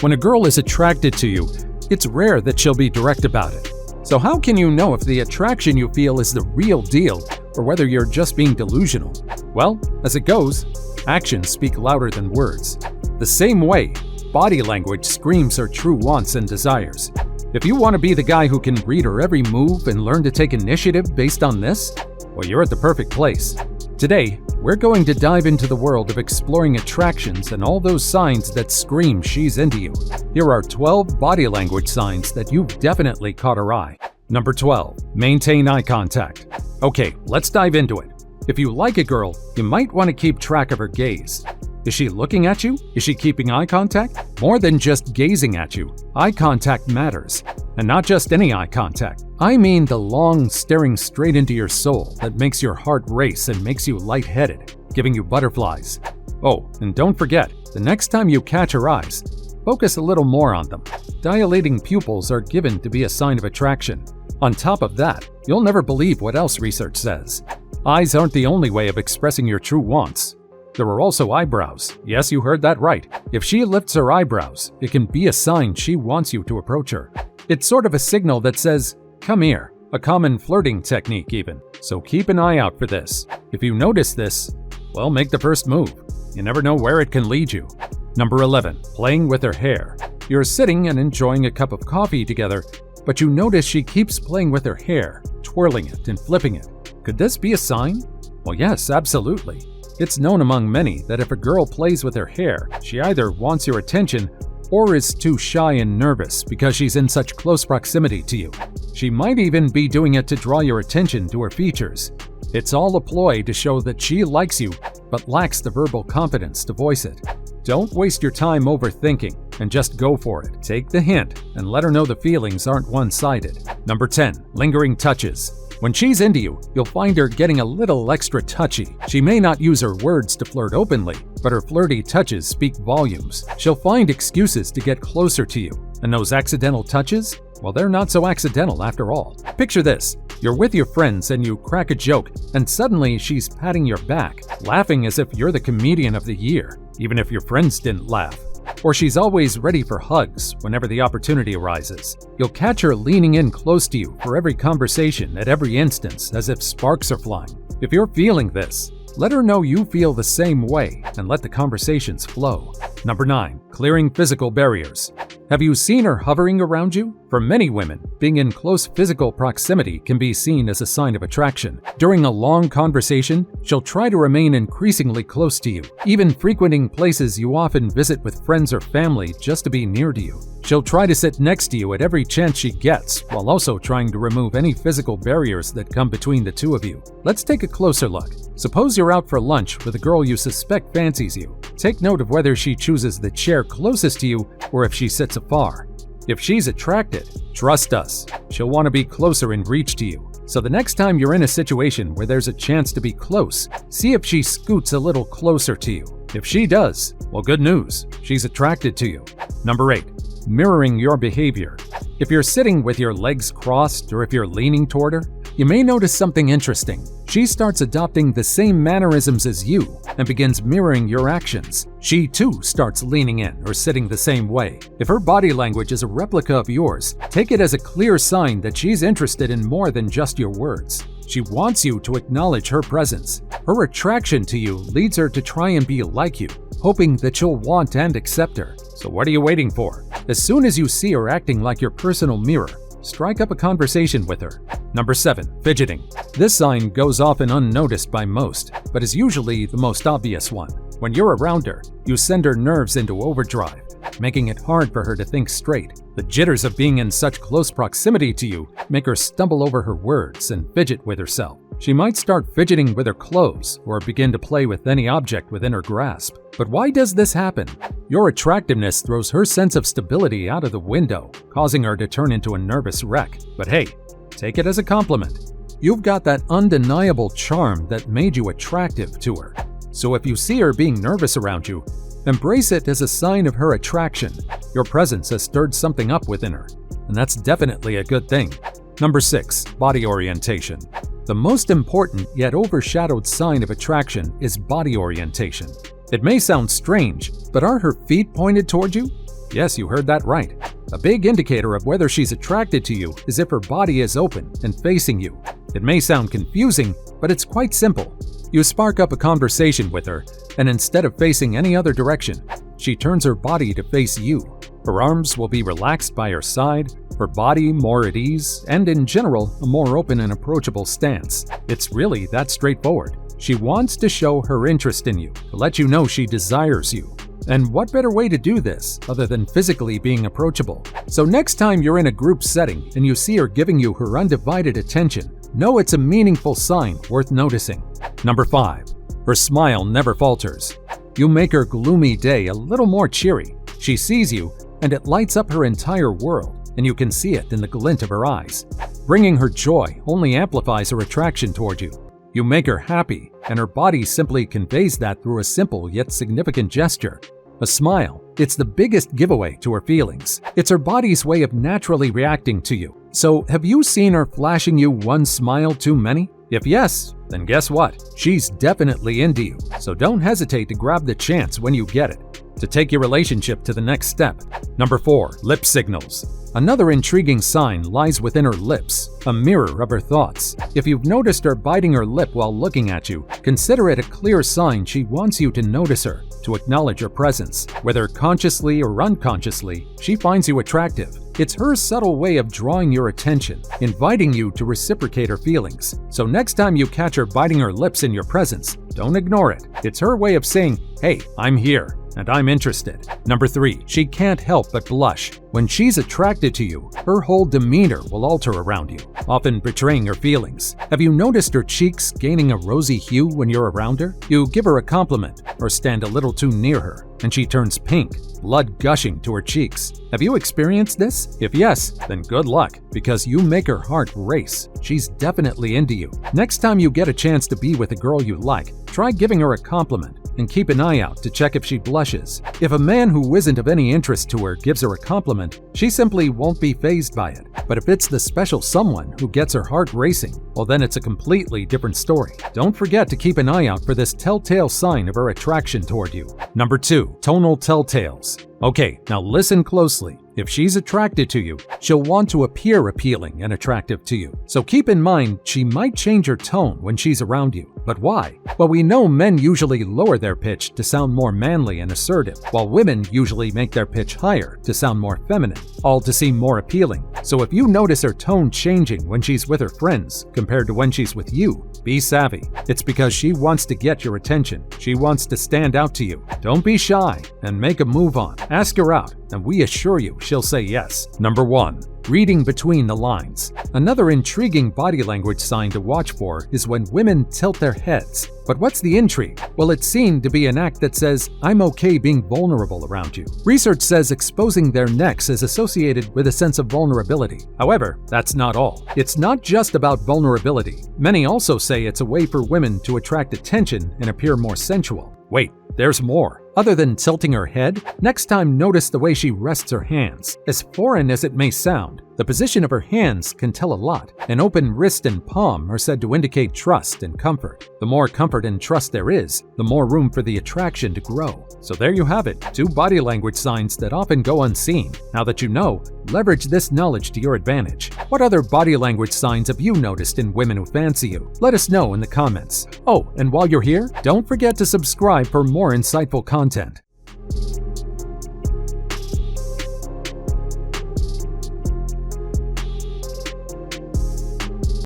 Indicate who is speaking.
Speaker 1: When a girl is attracted to you, it's rare that she'll be direct about it. So how can you know if the attraction you feel is the real deal or whether you're just being delusional? Well, as it goes, actions speak louder than words. The same way, body language screams her true wants and desires. If you want to be the guy who can read her every move and learn to take initiative based on this, well, you're at the perfect place. Today, we're going to dive into the world of exploring attractions and all those signs that scream she's into you. Here are 12 body language signs that you've definitely caught her eye. Number 12. Maintain eye contact. Okay, let's dive into it. If you like a girl, you might want to keep track of her gaze. Is she looking at you? Is she keeping eye contact? More than just gazing at you, eye contact matters. And not just any eye contact. I mean the long, staring straight into your soul that makes your heart race and makes you lightheaded, giving you butterflies. Oh, and don't forget, the next time you catch her eyes, focus a little more on them. Dilating pupils are given to be a sign of attraction. On top of that, you'll never believe what else research says. Eyes aren't the only way of expressing your true wants. There are also eyebrows. Yes, you heard that right. If she lifts her eyebrows, it can be a sign she wants you to approach her. It's sort of a signal that says, "Come here," a common flirting technique even. So keep an eye out for this. If you notice this, well, make the first move. You never know where it can lead you. Number 11. Playing with her hair. You're sitting and enjoying a cup of coffee together, but you notice she keeps playing with her hair, twirling it and flipping it. Could this be a sign? Well, yes, absolutely. It's known among many that if a girl plays with her hair, she either wants your attention or is too shy and nervous because she's in such close proximity to you. She might even be doing it to draw your attention to her features. It's all a ploy to show that she likes you but lacks the verbal confidence to voice it. Don't waste your time overthinking and just go for it. Take the hint and let her know the feelings aren't one-sided. Number 10. Lingering touches. When she's into you, you'll find her getting a little extra touchy. She may not use her words to flirt openly, but her flirty touches speak volumes. She'll find excuses to get closer to you. And those accidental touches? Well, they're not so accidental after all. Picture this. You're with your friends and you crack a joke, and suddenly she's patting your back, laughing as if you're the comedian of the year, even if your friends didn't laugh. Or she's always ready for hugs whenever the opportunity arises. You'll catch her leaning in close to you for every conversation at every instance as if sparks are flying. If you're feeling this, let her know you feel the same way and let the conversations flow. Number 9. Clearing physical barriers. Have you seen her hovering around you? For many women, being in close physical proximity can be seen as a sign of attraction. During a long conversation, she'll try to remain increasingly close to you, even frequenting places you often visit with friends or family just to be near to you. She'll try to sit next to you at every chance she gets, while also trying to remove any physical barriers that come between the two of you. Let's take a closer look. Suppose you're out for lunch with a girl you suspect fancies you. Take note of whether she chooses the chair closest to you or if she sits afar. If she's attracted, trust us, she'll want to be closer in reach to you. So the next time you're in a situation where there's a chance to be close, see if she scoots a little closer to you. If she does, well, good news, she's attracted to you. Number 8. Mirroring your behavior. If you're sitting with your legs crossed or if you're leaning toward her, you may notice something interesting. She starts adopting the same mannerisms as you and begins mirroring your actions. She too starts leaning in or sitting the same way. If her body language is a replica of yours, take it as a clear sign that she's interested in more than just your words. She wants you to acknowledge her presence. Her attraction to you leads her to try and be like you, hoping that you'll want and accept her. So what are you waiting for? As soon as you see her acting like your personal mirror, strike up a conversation with her. Number 7. Fidgeting. This sign goes often unnoticed by most, but is usually the most obvious one. When you're around her, you send her nerves into overdrive, making it hard for her to think straight. The jitters of being in such close proximity to you make her stumble over her words and fidget with herself. She might start fidgeting with her clothes or begin to play with any object within her grasp. But why does this happen? Your attractiveness throws her sense of stability out of the window, causing her to turn into a nervous wreck. But hey, take it as a compliment. You've got that undeniable charm that made you attractive to her. So if you see her being nervous around you, embrace it as a sign of her attraction. Your presence has stirred something up within her, and that's definitely a good thing. Number 6. Body orientation. The most important yet overshadowed sign of attraction is body orientation. It may sound strange, but are her feet pointed toward you? Yes, you heard that right. A big indicator of whether she's attracted to you is if her body is open and facing you. It may sound confusing, but it's quite simple. You spark up a conversation with her, and instead of facing any other direction, she turns her body to face you. Her arms will be relaxed by her side, her body more at ease, and in general, a more open and approachable stance. It's really that straightforward. She wants to show her interest in you, to let you know she desires you. And what better way to do this other than physically being approachable? So next time you're in a group setting and you see her giving you her undivided attention, know it's a meaningful sign worth noticing. Number 5. Her smile never falters. You make her gloomy day a little more cheery. She sees you, and it lights up her entire world, and you can see it in the glint of her eyes. Bringing her joy only amplifies her attraction toward you. You make her happy, and her body simply conveys that through a simple yet significant gesture. A smile. It's the biggest giveaway to her feelings. It's her body's way of naturally reacting to you. So, have you seen her flashing you one smile too many? If yes, then guess what? She's definitely into you. So don't hesitate to grab the chance when you get it to take your relationship to the next step. Number 4. Lip signals. Another intriguing sign lies within her lips, a mirror of her thoughts. If you've noticed her biting her lip while looking at you, consider it a clear sign she wants you to notice her, to acknowledge her presence. Whether consciously or unconsciously, she finds you attractive. It's her subtle way of drawing your attention, inviting you to reciprocate her feelings. So next time you catch her biting her lips in your presence, don't ignore it. It's her way of saying, "Hey, I'm here, and I'm interested." Number 3. She can't help but blush. When she's attracted to you, her whole demeanor will alter around you, often betraying her feelings. Have you noticed her cheeks gaining a rosy hue when you're around her? You give her a compliment or stand a little too near her, and she turns pink, blood gushing to her cheeks. Have you experienced this? If yes, then good luck, because you make her heart race. She's definitely into you. Next time you get a chance to be with a girl you like, try giving her a compliment and keep an eye out to check if she blushes. If a man who isn't of any interest to her gives her a compliment, she simply won't be fazed by it. But if it's the special someone who gets her heart racing, well then it's a completely different story. Don't forget to keep an eye out for this telltale sign of her attraction toward you. Number 2. Tonal telltales. Okay, now listen closely. If she's attracted to you, she'll want to appear appealing and attractive to you. So keep in mind she might change her tone when she's around you. But why? Well, we know men usually lower their pitch to sound more manly and assertive, while women usually make their pitch higher to sound more feminine, all to seem more appealing. So if you notice her tone changing when she's with her friends compared to when she's with you, be savvy. It's because she wants to get your attention. She wants to stand out to you. Don't be shy and make a move on. Ask her out, and we assure you she'll say yes. Number 1. Reading between the lines. Another intriguing body language sign to watch for is when women tilt their heads. But what's the intrigue? Well, it's seen to be an act that says, "I'm okay being vulnerable around you." Research says exposing their necks is associated with a sense of vulnerability. However, that's not all. It's not just about vulnerability. Many also say it's a way for women to attract attention and appear more sensual. Wait, there's more. Other than tilting her head, next time notice the way she rests her hands. As foreign as it may sound, the position of her hands can tell a lot. An open wrist and palm are said to indicate trust and comfort. The more comfort and trust there is, the more room for the attraction to grow. So there you have it, 2 body language signs that often go unseen. Now that you know, leverage this knowledge to your advantage. What other body language signs have you noticed in women who fancy you? Let us know in the comments. Oh, and while you're here, don't forget to subscribe for more insightful content.